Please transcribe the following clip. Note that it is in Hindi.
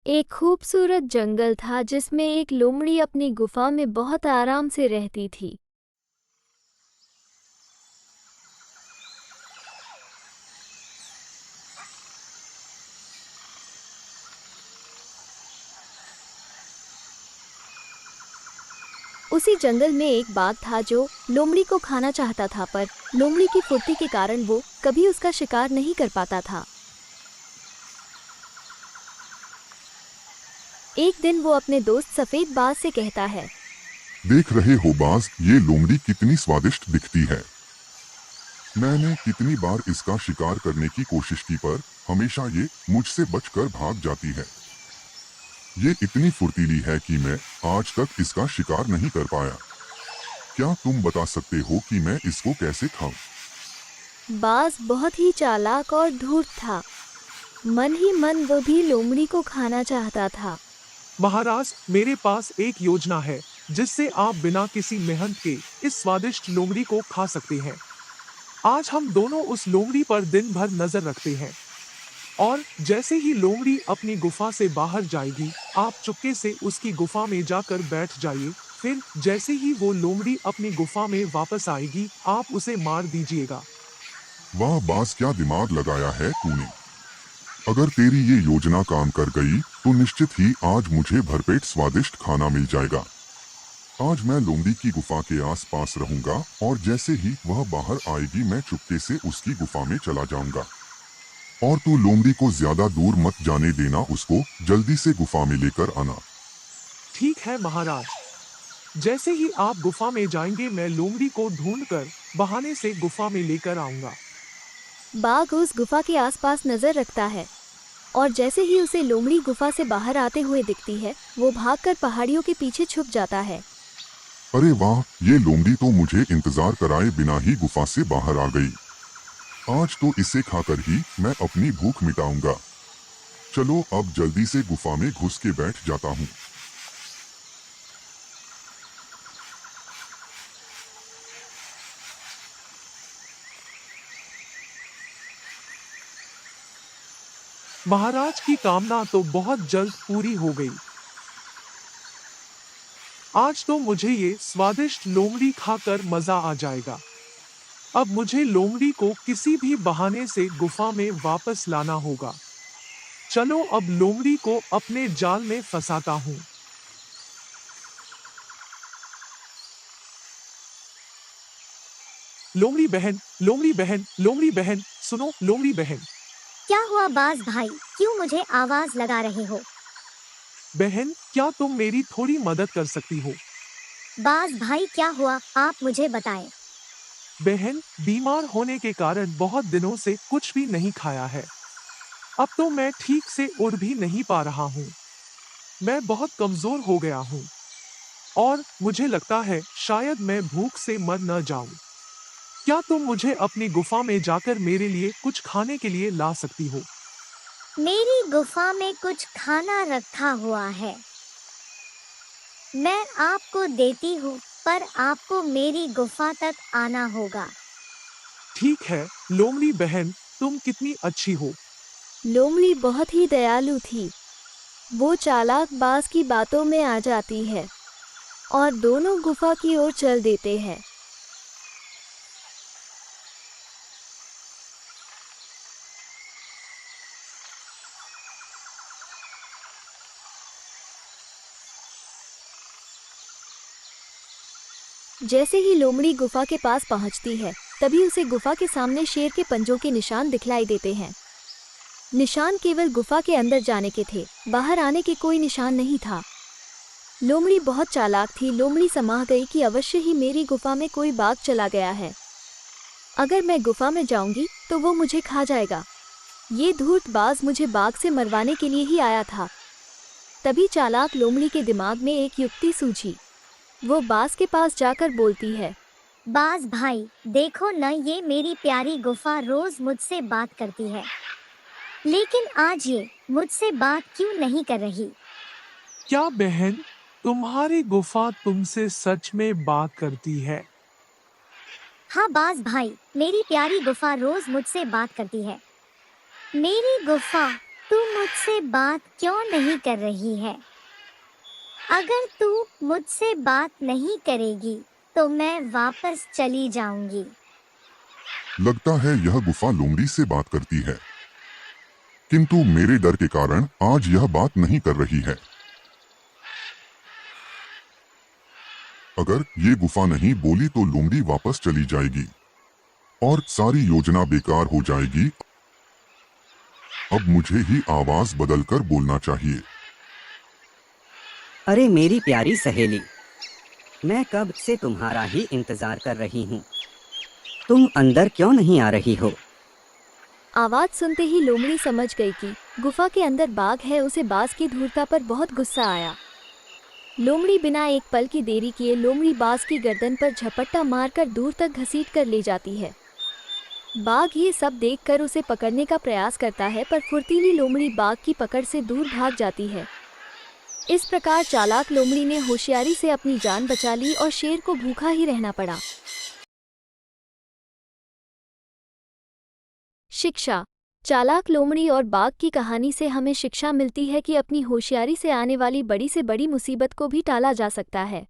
एक खूबसूरत जंगल था जिसमें एक लोमड़ी अपनी गुफा में बहुत आराम से रहती थी। उसी जंगल में एक बाघ था जो लोमड़ी को खाना चाहता था, पर लोमड़ी की फुर्ती के कारण वो कभी उसका शिकार नहीं कर पाता था। एक दिन वो अपने दोस्त सफेद बाज से कहता है, देख रहे हो बाज, ये लोमड़ी कितनी स्वादिष्ट दिखती है। मैंने कितनी बार इसका शिकार करने की कोशिश की पर हमेशा ये मुझसे बचकर भाग जाती है। ये इतनी फुर्तीली है कि मैं आज तक इसका शिकार नहीं कर पाया। क्या तुम बता सकते हो कि मैं इसको कैसे खाऊं? बाज बहुत ही चालाक और धूर्त था। मन ही मन वो भी लोमड़ी को खाना चाहता था। महाराज, मेरे पास एक योजना है जिससे आप बिना किसी मेहनत के इस स्वादिष्ट लोमड़ी को खा सकते हैं। आज हम दोनों उस लोमड़ी पर दिन भर नजर रखते हैं और जैसे ही लोमड़ी अपनी गुफा से बाहर जाएगी, आप चुपके से उसकी गुफा में जाकर बैठ जाइए। फिर जैसे ही वो लोमड़ी अपनी गुफा में वापस आएगी, आप उसे मार दीजिएगा। वाह बाज, क्या दिमाग लगाया है तूने। अगर तेरी ये योजना काम कर गई तो निश्चित ही आज मुझे भरपेट स्वादिष्ट खाना मिल जाएगा। आज मैं लोमड़ी की गुफा के आसपास रहूंगा और जैसे ही वह बाहर आएगी मैं चुपके से उसकी गुफा में चला जाऊंगा। और तू लोमड़ी को ज्यादा दूर मत जाने देना, उसको जल्दी से गुफा में लेकर आना। ठीक है महाराज। जैसे ही आप गुफा में जाएंगे, मैं लोमड़ी को ढूंढकर बहाने से गुफा में लेकर आऊंगा। बाघ उस गुफा के आसपास नजर रखता है और जैसे ही उसे लोमड़ी गुफा से बाहर आते हुए दिखती है, वो भागकर पहाड़ियों के पीछे छुप जाता है। अरे वाह, ये लोमड़ी तो मुझे इंतजार कराए बिना ही गुफा से बाहर आ गई। आज तो इसे खाकर ही मैं अपनी भूख मिटाऊंगा। चलो अब जल्दी से गुफा में घुस के बैठ जाता हूँ। महाराज की कामना तो बहुत जल्द पूरी हो गई। आज तो मुझे ये स्वादिष्ट लोमड़ी खाकर मजा आ जाएगा। अब मुझे लोमड़ी को किसी भी बहाने से गुफा में वापस लाना होगा। चलो अब लोमड़ी को अपने जाल में फंसाता हूँ। लोमड़ी बहन, लोमड़ी बहन, लोमड़ी बहन, सुनो लोमड़ी बहन। क्या हुआ बाज भाई, क्यों मुझे आवाज लगा रहे हो? बहन, क्या तुम मेरी थोड़ी मदद कर सकती हो? बाज भाई क्या हुआ, आप मुझे बताएं। बहन, बीमार होने के कारण बहुत दिनों से कुछ भी नहीं खाया है। अब तो मैं ठीक से उड़ भी नहीं पा रहा हूँ। मैं बहुत कमजोर हो गया हूँ और मुझे लगता है शायद मैं भूख से मर न जाऊं। क्या तुम मुझे अपनी गुफा में जाकर मेरे लिए कुछ खाने के लिए ला सकती हो? मेरी गुफा में कुछ खाना रखा हुआ है, मैं आपको देती हूँ, पर आपको मेरी गुफा तक आना होगा। ठीक है लोमड़ी बहन, तुम कितनी अच्छी हो। लोमड़ी बहुत ही दयालु थी। वो चालाक बाज की बातों में आ जाती है और दोनों गुफा की ओर चल देते हैं। जैसे ही लोमड़ी गुफा के पास पहुंचती है, तभी उसे गुफा के सामने शेर के पंजों के निशान दिखलाई देते हैं। निशान केवल गुफा के अंदर जाने के थे, बाहर आने के कोई निशान नहीं था। लोमड़ी बहुत चालाक थी। लोमड़ी समझ गई कि अवश्य ही मेरी गुफा में कोई बाघ चला गया है। अगर मैं गुफा में जाऊंगी तो वो मुझे खा जाएगा। ये धूर्त बाज मुझे बाघ से मरवाने के लिए ही आया था। तभी चालाक लोमड़ी के दिमाग में एक युक्ति सूझी। वो बाज के पास जाकर बोलती है, बाज भाई देखो न, ये मेरी प्यारी गुफा रोज मुझसे बात करती है, लेकिन आज ये मुझसे बात क्यों नहीं कर रही? क्या बहन, तुम्हारी गुफा तुमसे सच में बात करती है? हाँ बाज भाई, मेरी प्यारी गुफा रोज मुझसे बात करती है। मेरी गुफा तू मुझसे बात क्यों नहीं कर रही है? अगर तू मुझसे बात नहीं करेगी तो मैं वापस चली जाऊंगी। लगता है यह गुफा लोमड़ी से बात करती है, किंतु मेरे डर के कारण आज यह बात नहीं कर रही है। अगर ये गुफा नहीं बोली तो लोमड़ी वापस चली जाएगी और सारी योजना बेकार हो जाएगी। अब मुझे ही आवाज बदलकर बोलना चाहिए। अरे मेरी प्यारी सहेली, मैं कब से तुम्हारा ही इंतजार कर रही हूँ। तुम अंदर क्यों नहीं आ रही हो? आवाज सुनते ही लोमड़ी समझ गई कि गुफा के अंदर बाघ है। उसे बाज की धूर्तता पर बहुत गुस्सा आया। लोमड़ी बिना एक पल की देरी किए लोमड़ी बाज की गर्दन पर झपट्टा मारकर दूर तक घसीट कर ले जाती है। बाघ ये सब देखकर उसे पकड़ने का प्रयास करता है, पर फुर्तीली लोमड़ी बाघ की पकड़ से दूर भाग जाती है। इस प्रकार चालाक लोमड़ी ने होशियारी से अपनी जान बचा ली और शेर को भूखा ही रहना पड़ा। शिक्षा। चालाक लोमड़ी और बाघ की कहानी से हमें शिक्षा मिलती है कि अपनी होशियारी से आने वाली बड़ी से बड़ी मुसीबत को भी टाला जा सकता है।